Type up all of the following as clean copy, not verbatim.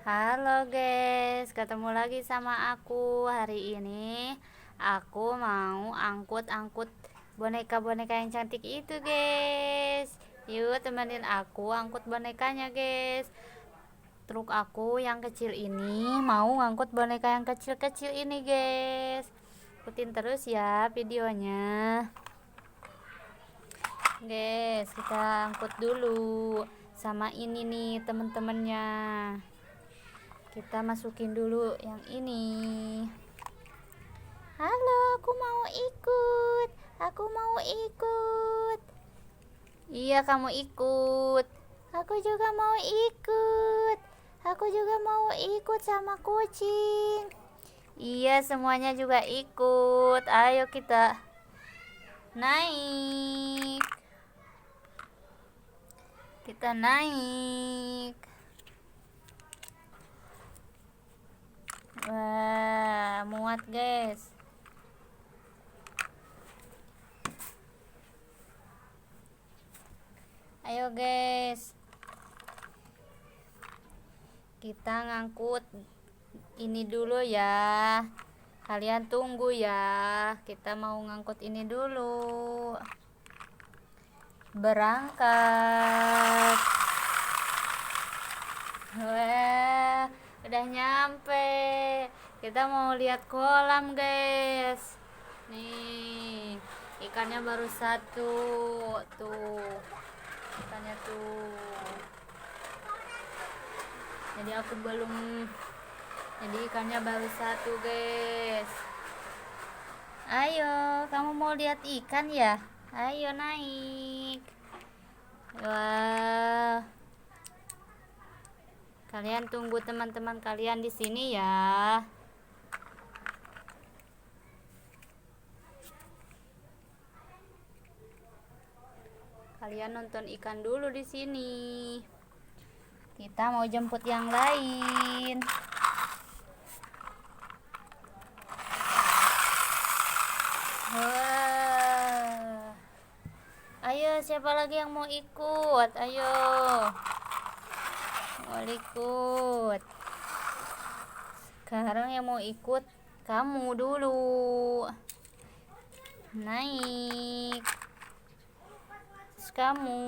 Halo guys, ketemu lagi sama aku. Hari ini aku mau angkut-angkut boneka-boneka yang cantik itu guys. Yuk temenin aku angkut bonekanya guys. Truk aku yang kecil ini mau ngangkut boneka yang kecil-kecil ini guys. Ikutin terus ya videonya. Guys, kita angkut dulu sama ini nih temen-temennya. Kita masukin dulu yang ini. Halo, aku mau ikut. Aku mau ikut. Iya, kamu ikut. Aku juga mau ikut. Aku juga mau ikut sama kucing. Iya, semuanya juga ikut. Ayo kita naik. Kita naik. Wah, muat guys. Ayo guys, kita ngangkut ini dulu ya. Kalian tunggu ya. Kita mau ngangkut ini dulu. Berangkat. Wah, udah nyampe. Kita mau lihat kolam guys. Nih, ikannya baru satu. Tuh, ikannya tuh. Jadi ikannya baru satu guys. Ayo, kamu mau lihat ikan ya? Ayo naik. Wah, kalian tunggu teman-teman kalian di sini ya. Kalian nonton ikan dulu di sini. Kita mau jemput yang lain. Wah. Ayo, siapa lagi yang mau ikut? Ayo. Mau ikut. Sekarang yang mau ikut kamu dulu. Naik. Terus kamu.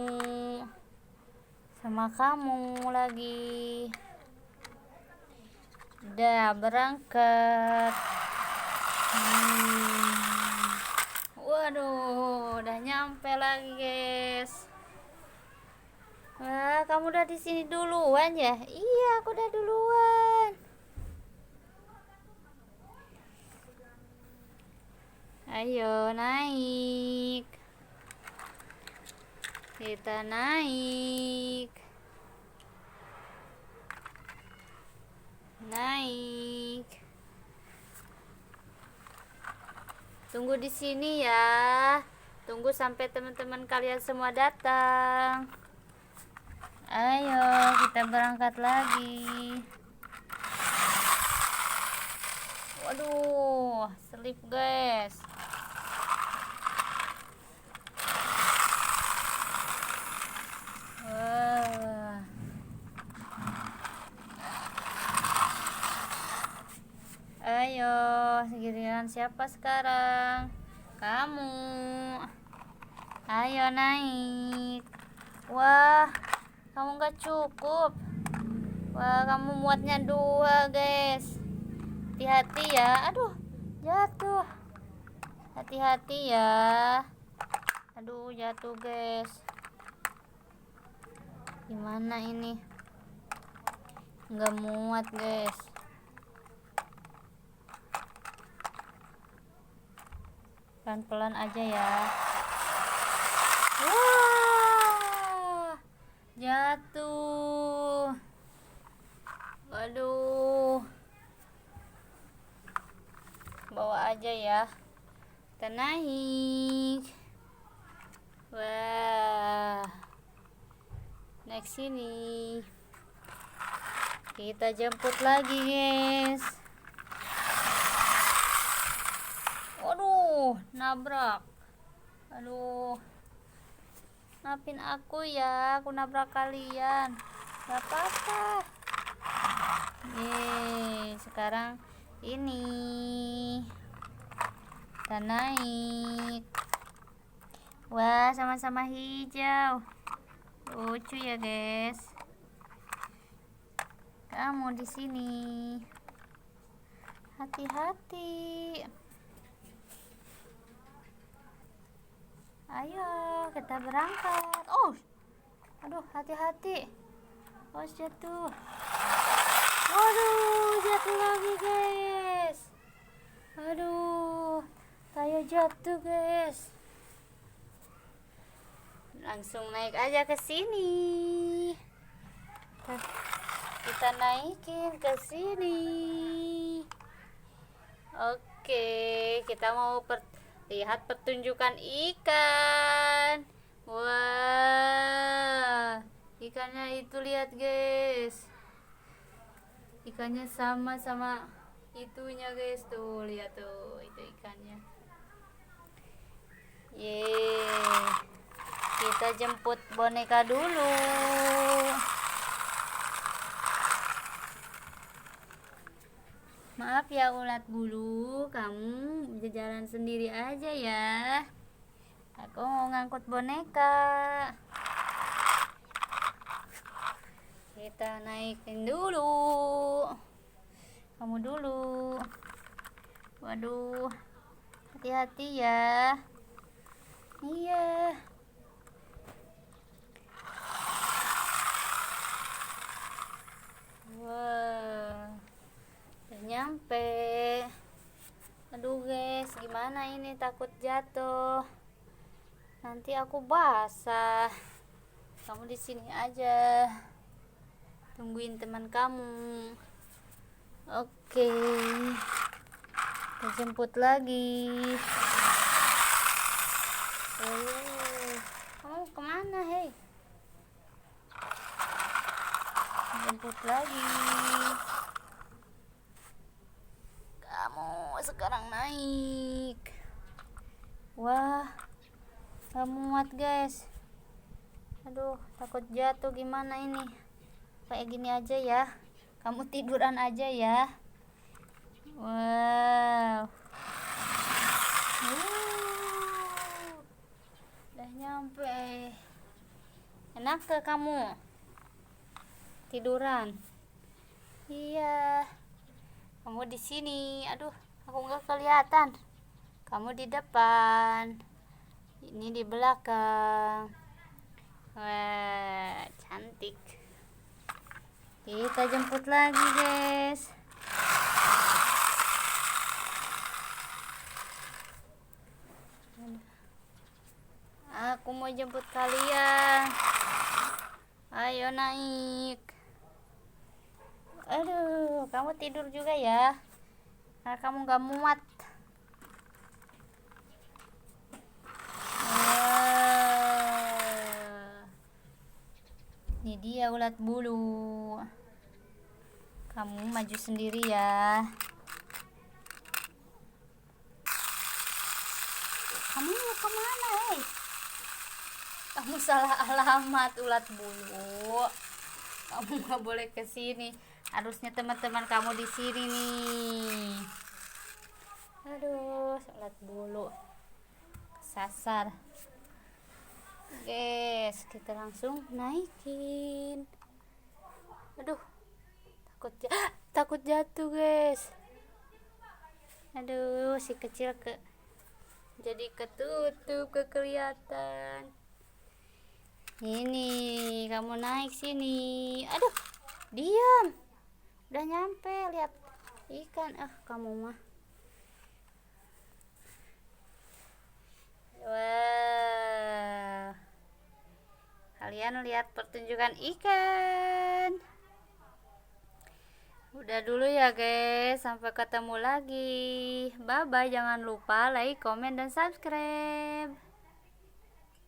Sama kamu lagi. Udah berangkat. Waduh, udah nyampe lagi guys. Wah, kamu udah di sini duluan ya? Iya, aku udah duluan. Ayo naik. Kita naik. Naik. Tunggu di sini ya. Tunggu sampai teman-teman kalian semua datang. Ayo, kita berangkat lagi. Waduh, selip guys. Wah. Ayo, giliran siapa sekarang? Kamu. Ayo naik. Wah, kamu gak cukup. Wah, kamu muatnya 2 guys. Hati-hati ya. Aduh, jatuh. Hati-hati ya. Aduh, jatuh guys. Gimana ini? Nggak muat guys. Pelan-pelan aja ya. Wah, jatuh. Waduh, bawa aja ya. Kita naik. Wah, naik sini. Kita jemput lagi guys. Waduh, nabrak. Aduh, maafin aku ya, aku nabrak kalian. Gak apa-apa. sekarang ini kita naik. Wah, sama-sama hijau. Lucu ya, guys. Kamu di sini. Hati-hati. Ayo, kita berangkat. Oh, aduh, hati-hati. Oh, jatuh. Waduh, jatuh lagi, guys. Aduh, saya jatuh, guys. Langsung naik aja ke sini. Kita naikin ke sini. Oke, kita mau lihat pertunjukan ikan. Wah, ikannya itu, lihat guys. Ikannya sama itunya guys, tuh lihat tuh, itu ikannya. Yeay, kita jemput boneka dulu. Maaf ya ulat bulu, kamu jalan sendiri aja ya. Aku mau ngangkut boneka. Kita naikin dulu. Kamu dulu. Waduh, hati-hati ya. Iya. Wah, udah nyampe. Aduh guys, gimana ini, takut jatuh. Nanti aku basah. Kamu di sini aja. Tungguin teman kamu. Oke. Kita jemput lagi. Kamu kemana, hei? Jemput lagi. Kamu sekarang naik. Wah, gak muat guys. Aduh, takut jatuh. Gimana ini? Kayak gini aja ya. Kamu tiduran aja ya. Wow. Udah nyampe. Enak ke kamu? Tiduran. Iya. Kamu di sini. Aduh, aku nggak kelihatan. Kamu di depan. Ini di belakang. Wah, cantik. Kita jemput lagi, guys. Aku mau jemput kalian. Ayo naik. Aduh, kamu tidur juga ya. Karena kamu gak muat. Ini dia ulat bulu. Kamu maju sendiri ya. Kamu mau kemana, hei? Kamu salah alamat, ulat bulu. Kamu gak boleh ke sini. Harusnya teman-teman kamu di sini nih. Aduh, ulat bulu. Kesasar. Guys, kita langsung naikin. Aduh, takut jatuh guys. Aduh, si kecil jadi ketutup, kelihatan. Ini kamu naik sini. Aduh, diam. Udah nyampe, lihat ikan. Kamu mah. Wah, kalian lihat pertunjukan ikan. Udah dulu ya guys, sampai ketemu lagi. Bye bye, jangan lupa like, komen, dan subscribe.